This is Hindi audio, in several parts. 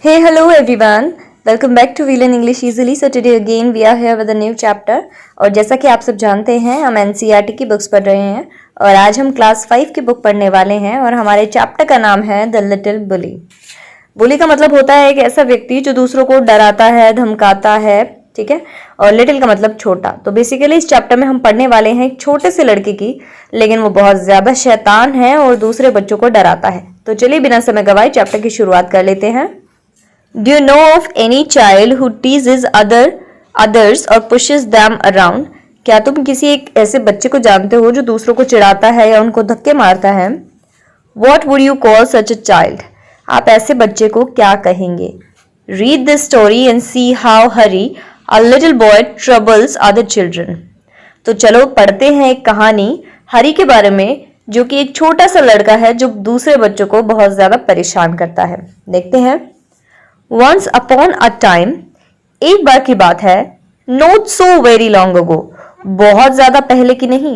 Hey, hello everyone. Welcome back to We Learn English Easily. So today again we are here with a new chapter. और जैसा कि आप सब जानते हैं हम NCERT की बुक्स पढ़ रहे हैं और आज हम क्लास 5 की बुक पढ़ने वाले हैं और हमारे चैप्टर का नाम है द लिटिल बुली। बुली का मतलब होता है एक ऐसा व्यक्ति जो दूसरों को डराता है, धमकाता है, ठीक है। और लिटिल का मतलब छोटा। तो बेसिकली इस चैप्टर में हम पढ़ने वाले हैं एक छोटे से लड़के की, लेकिन वो बहुत ज्यादा शैतान है और दूसरे बच्चों को डराता है। तो चलिए बिना समय गवाए चैप्टर की शुरुआत कर लेते हैं। Do you know of any child who teases others or pushes them around? क्या तुम किसी एक ऐसे बच्चे को जानते हो जो दूसरों को चिढ़ाता है या उनको धक्के मारता है? What would you call such a child? आप ऐसे बच्चे को क्या कहेंगे? Read this story and see how Hari, a little boy, troubles other children. तो चलो पढ़ते हैं एक कहानी हरी के बारे में, जो कि एक छोटा सा लड़का है जो दूसरे बच्चों को बहुत ज्यादा परेशान करता है। देखते हैं। Once upon a time, एक बार की बात है, not so very long ago, बहुत ज्यादा पहले की नहीं,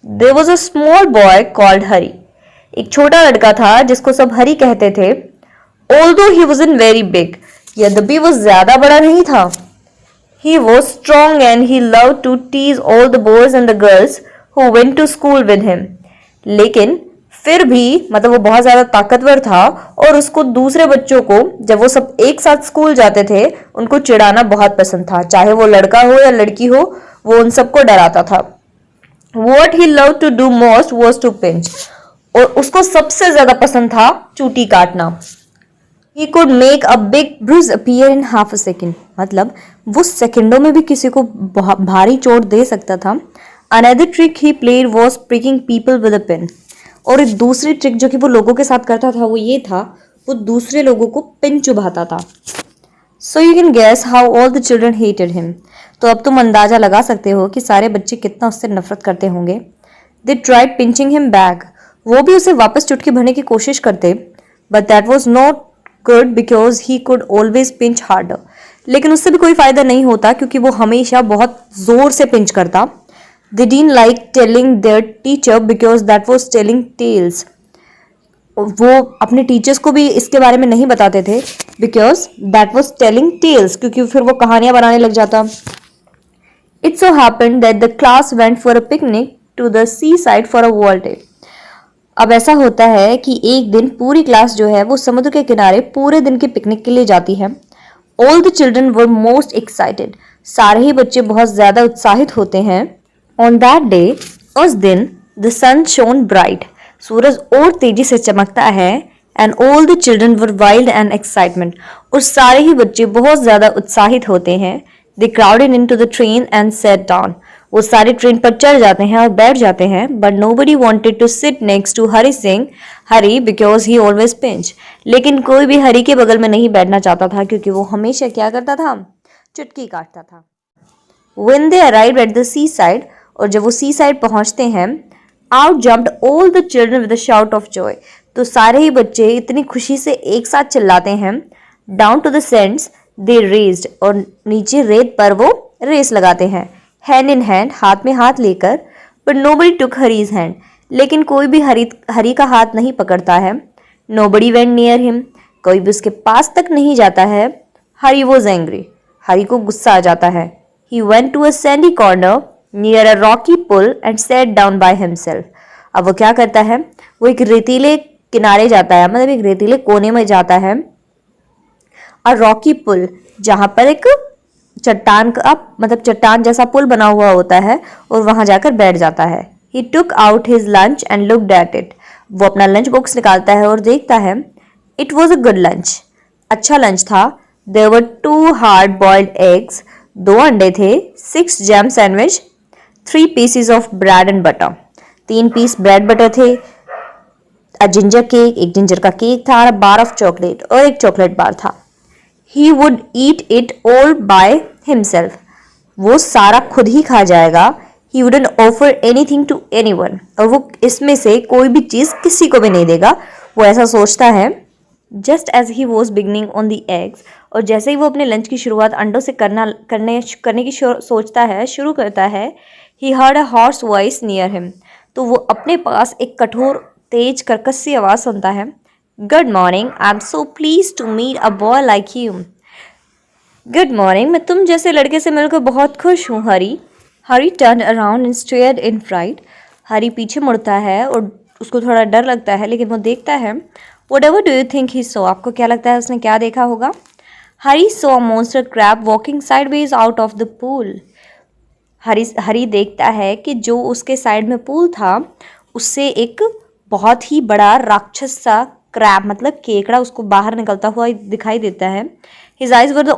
there was a small boy called Hari. एक छोटा लड़का था जिसको सब हरी कहते थे। Although he wasn't very big, यद्यपि वो ज्यादा बड़ा नहीं था। He was strong and he loved to tease all the boys and the girls who went to school with him. लेकिन फिर भी मतलब वो बहुत ज्यादा ताकतवर था और उसको दूसरे बच्चों को, जब वो सब एक साथ स्कूल जाते थे, उनको चिढ़ाना बहुत पसंद था। चाहे वो लड़का हो या लड़की हो, वो उन सबको डराता था। What he loved to do most was to pinch. और उसको सबसे ज्यादा पसंद था चूटी काटना। He could make a big bruise appear in half a second. मतलब वो सेकंडों में भी किसी को भारी चोट दे सकता था। Another trick he played was pricking people with a pin. और एक दूसरी ट्रिक जो कि वो लोगों के साथ करता था वो ये था, वो दूसरे लोगों को पिन चुभाता था। So you can guess how all the children hated him. तो अब तुम अंदाजा लगा सकते हो कि सारे बच्चे कितना उससे नफरत करते होंगे। They tried pinching him back. वो भी उसे वापस चुटकी भरने की कोशिश करते, but that was not good because he could always pinch harder. लेकिन उससे भी कोई फायदा नहीं होता क्योंकि वो हमेशा बहुत जोर से पिंच करता। They didn't like telling their teacher because that was telling tales. वो अपने टीचर्स को भी इसके बारे में नहीं बताते थे because that was telling tales, क्योंकि फिर वो कहानियां बनाने लग जाता। It so happened that the class went for a picnic to the seaside for a whole day. अब ऐसा होता है कि एक दिन पूरी क्लास जो है वो समुद्र के किनारे पूरे दिन के पिकनिक के लिए जाती है। All the children were most excited. सारे ही बच्चे बहुत ज्यादा उत्साहित होते हैं। On that day, उस दिन the sun shone bright. सूरज और तेजी से चमकता है and all the children were wild and excitement. और सारे ही बच्चे बहुत ज्यादा उत्साहित होते हैं। They crowded into the train and sat down. वो सारे ट्रेन पर चढ़ जाते हैं और बैठ जाते हैं। But nobody wanted to sit next to Hari Singh, Hari, because he always pinched. लेकिन कोई भी हरी के बगल में नहीं बैठना चाहता था क्योंकि वो हमेशा क्या करता था? चुटकी काटता था। When they arrived at the seaside, और जब वो सी साइड पहुंचते हैं, out jumped all the children with a shout of Joy. तो सारे ही बच्चे इतनी खुशी से एक साथ चिल्लाते हैं। Down to the sands they raced. और नीचे रेत पर वो रेस लगाते हैं। हैंड इन हैंड, हाथ में हाथ लेकर। But nobody took Harry's hand. लेकिन कोई भी हरी का हाथ नहीं पकड़ता है। Nobody went near him. कोई भी उसके पास तक नहीं जाता है। हरी वॉज एंग्री। हरी को गुस्सा आ जाता है। He went to a sandy corner near a rocky pull and sat down by himself. अब वो क्या करता है? वो एक रेतीले किनारे जाता है, मतलब एक रेतीले कोने में जाता है। a rocky pull, जहां पर एक चट्टान का मतलब चट्टान जैसा पुल बना हुआ होता है और वहां जाकर बैठ जाता है। he took out his lunch and looked at it. वो अपना लंच बॉक्स निकालता है और देखता है। it was a good lunch. अच्छा लंच था। there were 2 hard boiled eggs. 2 अंडे थे। 6 jam sandwich. 3 pieces of bread and butter. 3 piece bread butter थे। अ जिंजर केक, एक जिंजर का केक था। बार ऑफ चॉकलेट, और एक चॉकलेट बार था। He would eat it all by himself. वो सारा खुद ही खा जाएगा। He wouldn't offer anything to anyone. और वो इसमें से कोई भी चीज किसी को भी नहीं देगा, वो ऐसा सोचता है। Just as he was beginning on the eggs, और जैसे ही वो अपने लंच की शुरुआत अंडों से करने की सोचता है, शुरू करता है, he heard a hoarse voice near him. तो वो अपने पास एक कठोर तेज कर्कश सी आवाज सुनता है। Good morning, I am so please to meet a boy like you. Good morning, मैं तुम जैसे लड़के से मिलकर बहुत खुश हूँ Hari. Hari turn around and stared in fright. Hari पीछे मुड़ता है और उसको थोड़ा डर लगता है, लेकिन वो देखता है। Whatever do you think he saw, आपको क्या लगता है उसने क्या देखा होगा? Hari saw a monster crab walking sideways out of the pool. Hari देखता है कि जो उसके साइड में पूल था उससे एक बहुत ही बड़ा राक्षस सा क्रैब मतलब केकड़ा उसको बाहर निकलता हुआ दिखाई देता है। His eyes were the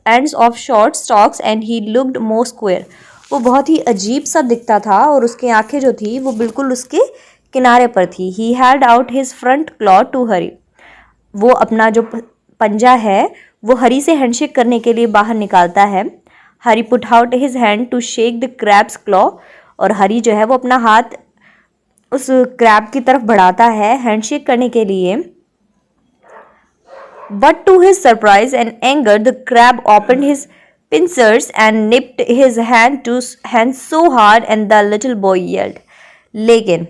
ends of short stalks and he looked more square. वो बहुत ही अजीब सा दिखता था और उसकी आंखें जो थी वो बिल्कुल उसके किनारे पर थी। He held out his front claw to हरी। वो अपना जो पंजा है वो हरी से हैंडशेक करने के लिए बाहर निकालता है। Hari put out his hand to shake the crab's claw. और हरी जो है वो अपना हाथ उस क्रैब की तरफ बढ़ाता है हैंडशेक करने के लिए। But to his surprise and anger, the crab opened his pincers and nipped his hand so hard and the little boy yelled. लेकिन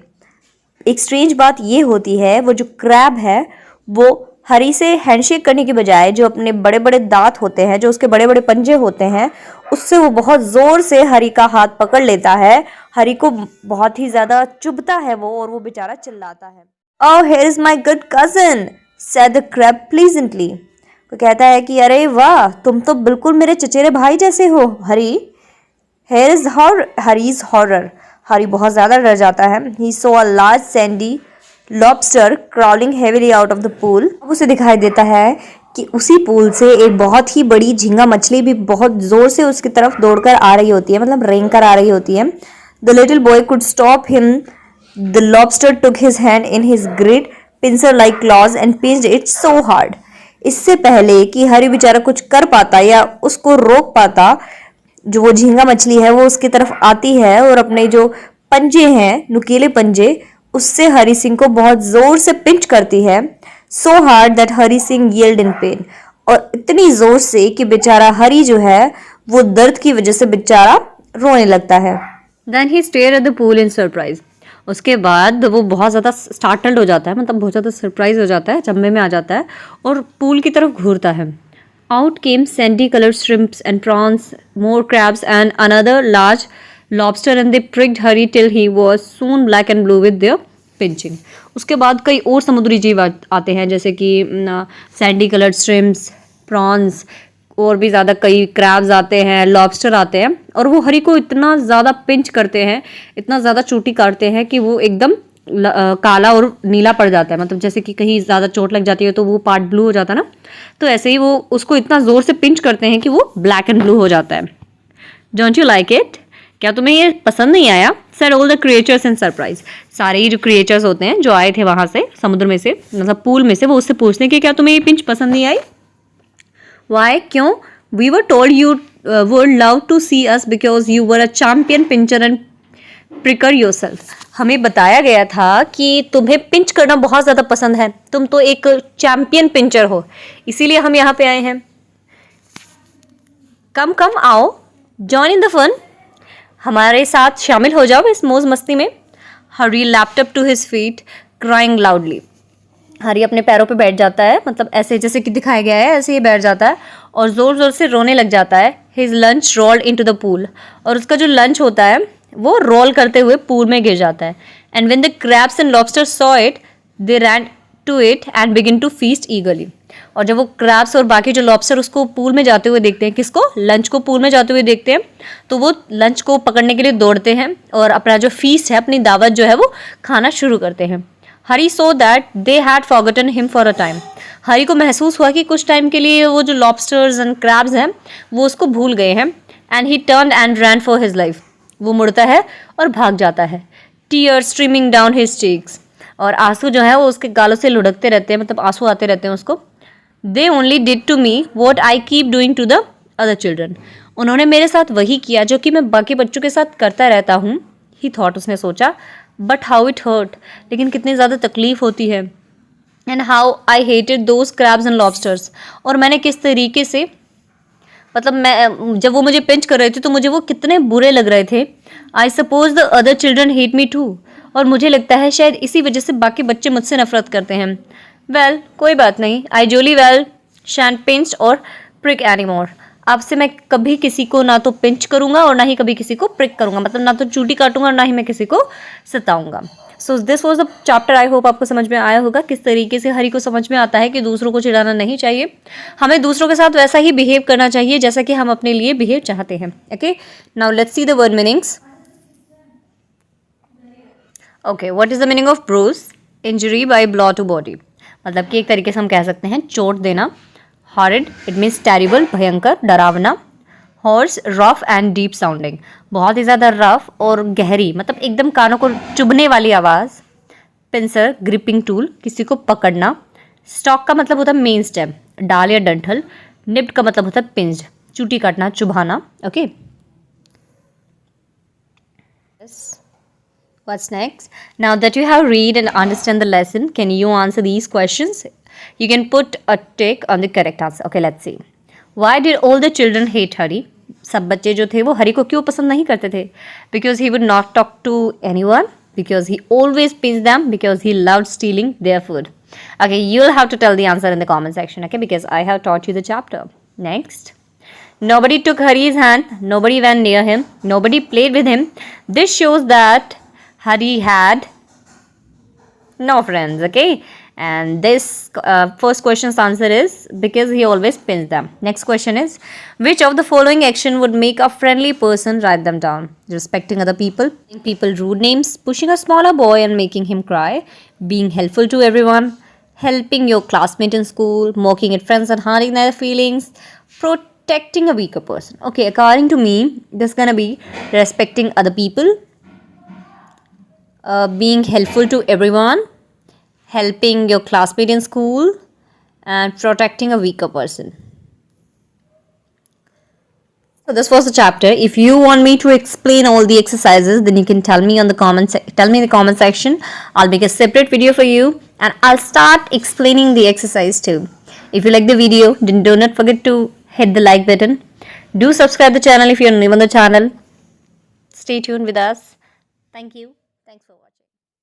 एक स्ट्रेंज बात ये होती है, वो जो क्रैब है वो हरी से हैंडशेक करने की बजाय जो अपने बड़े बड़े दांत होते हैं, जो उसके बड़े बड़े पंजे होते हैं, उससे वो बहुत जोर से हरी का हाथ पकड़ लेता है। हरी को बहुत ही ज्यादा चुभता है वो, और वो बेचारा चिल्लाता है। Oh, here is my good cousin, said the crab pleasantly. वो कहता है कि अरे वाह, तुम तो बिल्कुल मेरे चचेरे भाई जैसे हो हरी। Here is Hari's horror. हरी बहुत ज़्यादा डर जाता है। He saw a large sandy lobster crawling heavily out of the pool. अब उसे दिखाई देता है कि उसी पूल से एक बहुत ही बड़ी झींगा मछली भी बहुत ज़ोर से उसकी तरफ दौड़कर आ रही होती है, मतलब रेंग कर आ रही होती है। The little boy could stop him. The lobster took his hand in his great pincer-like claws and pinched it so hard. इससे पहले कि हरी बेचारा कुछ कर पाता या उसको रोक पाता, जो वो झींगा मछली है वो उसकी तरफ आती है और अपने जो पंजे हैं, नुकीले पंजे, उससे हरी सिंह को बहुत जोर से पिंच करती है। So hard that Hari Singh yelled in pain. और इतनी जोर से कि बेचारा हरी जो है वो दर्द की वजह से बेचारा रोने लगता है। Then he stared at the pool in surprise. उसके बाद वो बहुत ज़्यादा स्टार्टल्ड हो जाता है, मतलब बहुत ज़्यादा सरप्राइज हो जाता है, चंबे में आ जाता है और पूल की तरफ घूरता है। Out came sandy coloured shrimps and prawns, more crabs and another large lobster and they pricked Hari till he was soon black and blue with their pinching. उसके बाद कई और समुद्री जीव आते हैं, जैसे कि सैंडी कलर्ड श्रिम्प्स, प्रॉन्स, और भी ज़्यादा कई क्रैब्स आते हैं, लॉबस्टर आते हैं, और वो हरी को इतना ज़्यादा पिंच करते हैं, इतना ज़्यादा चोटी काटते हैं कि वो एकदम काला और नीला पड़ जाता है। मतलब जैसे कि कहीं ज़्यादा चोट लग जाती है तो वो पार्ट ब्लू हो जाता है ना, तो ऐसे ही वो उसको इतना ज़ोर से पिंच करते हैं कि वो ब्लैक एंड ब्लू हो जाता है। Don't you like it? क्या तुम्हें ये पसंद नहीं आया? Said all the creatures in surprise. सारे ही जो क्रिएचर्स होते हैं जो आए थे वहाँ से समुद्र में से, मतलब पूल में से, वो उससे पूछने कि क्या तुम्हें ये पिंच पसंद नहीं आई? Why? क्यों? We were told you would love to see us because you were a champion pincher and pricker yourself. हमें बताया गया था कि तुम्हें पिंच करना बहुत ज़्यादा पसंद है, तुम तो एक चैंपियन पिंचर हो, इसीलिए हम यहाँ पे आए हैं। कम आओ, जॉइन इन द फन, हमारे साथ शामिल हो जाओ इस मौज मस्ती में। Hari leapt up to his feet crying loudly. Hari अपने पैरों पे बैठ जाता है, मतलब ऐसे जैसे कि दिखाया गया है ऐसे ही बैठ जाता है और ज़ोर ज़ोर से रोने लग जाता है। His lunch rolled into the pool, और उसका जो लंच होता है वो रोल करते हुए पूल में गिर जाता है। And when the crabs and lobster saw it they ran to it and begin to feast eagerly. और जब वो क्रैब्स और बाकी जो लॉबस्टर उसको पूल में जाते हुए देखते हैं, किसको? लंच को पूल में जाते हुए देखते हैं, तो वो लंच को पकड़ने के लिए दौड़ते हैं और अपना जो फीस्ट है, अपनी दावत जो है वो खाना शुरू करते हैं। Hari saw that they had forgotten him for a time. Hari को महसूस हुआ कि कुछ टाइम के लिए वो जो लॉबस्टर्स एंड क्रैब्स हैं वो उसको भूल गए हैं। And he turn and ran for his life. वो मुड़ता है और भाग जाता है। Tears streaming down his cheeks, और आंसू जो है वो उसके गालों से लुढ़कते रहते हैं, मतलब आंसू आते रहते हैं उसको। They only did to me what I keep doing to the other children. उन्होंने मेरे साथ वही किया जो कि मैं बाकी बच्चों के साथ करता रहता हूँ। ही थॉट, उसने सोचा। बट हाउ इट हर्ट, लेकिन कितनी ज़्यादा तकलीफ होती है। And how I hated those crabs and lobsters, और मैंने किस तरीके से, मतलब मैं जब वो मुझे पिंच कर रहे थे तो मुझे वो कितने बुरे लग रहे थे। I suppose the other children hate me too, और मुझे लगता है शायद इसी वजह से बाकी बच्चे मुझसे नफरत करते हैं। वेल कोई बात नहीं, आई जोली वेल शैंट पिंच और प्रिक एनीमोर। अब से मैं कभी किसी को ना तो पिंच करूंगा और ना ही कभी किसी को प्रिक करूंगा, मतलब ना तो चूटी काटूंगा और ना ही मैं किसी को सताऊंगा। So this was the chapter. I hope आपको समझ में आया होगा किस तरीके से हरी को समझ में आता है कि दूसरों को चिढ़ाना नहीं चाहिए, हमें दूसरों के साथ वैसा ही बिहेव करना चाहिए जैसा कि हम अपने लिए बिहेव चाहते हैं। Okay, now let's see the word meanings. Okay, what is the meaning of bruise? Injury by blow to body, मतलब कि एक तरीके से हम कह सकते हैं चोट देना। हॉरिड, इट मीन्स टेरिबल, भयंकर, डरावना। Horse, rough and deep sounding, बहुत ही ज़्यादा रफ और गहरी, मतलब एकदम कानों को चुभने वाली आवाज़। पिंसर, ग्रिपिंग टूल, किसी को पकड़ना। स्टॉक का मतलब होता है मेन स्टेम, डाल या डंठल। निप्ड का मतलब होता है पिंज, चूटी काटना, चुभाना। Okay, what's next? Now that you have read and understand the lesson, can you answer these questions? You can put a tick on the correct answer. Okay, let's see. Why did all the children hate Hari? सब बच्चे जो थे वो हरी को क्यों पसंद नहीं करते थे? Because he would not talk to anyone. Because he always pinched them. Because he loved stealing their food. Okay, you'll have to tell the answer in the comment section. Okay, because I have taught you the chapter. Next. Nobody took Hari's hand. Nobody went near him. Nobody played with him. This shows that Hari had no friends. Okay, and this first question's answer is because he always pinched them. Next question is, which of the following action would make a friendly person? Write them down. Respecting other people, giving people rude names, pushing a smaller boy and making him cry, being helpful to everyone, helping your classmate in school, mocking at friends and hurting their feelings, protecting a weaker person. Okay, according to me, this is gonna be respecting other people, being helpful to everyone, helping your classmate in school, and protecting a weaker person. So this was the chapter. If you want me to explain all the exercises, then you can tell me in the comment section. I'll make a separate video for you, and I'll start explaining the exercise too. If you like the video, then do not forget to hit the like button. Do subscribe the channel if you're new on the channel. Stay tuned with us. Thank you. Thanks for watching.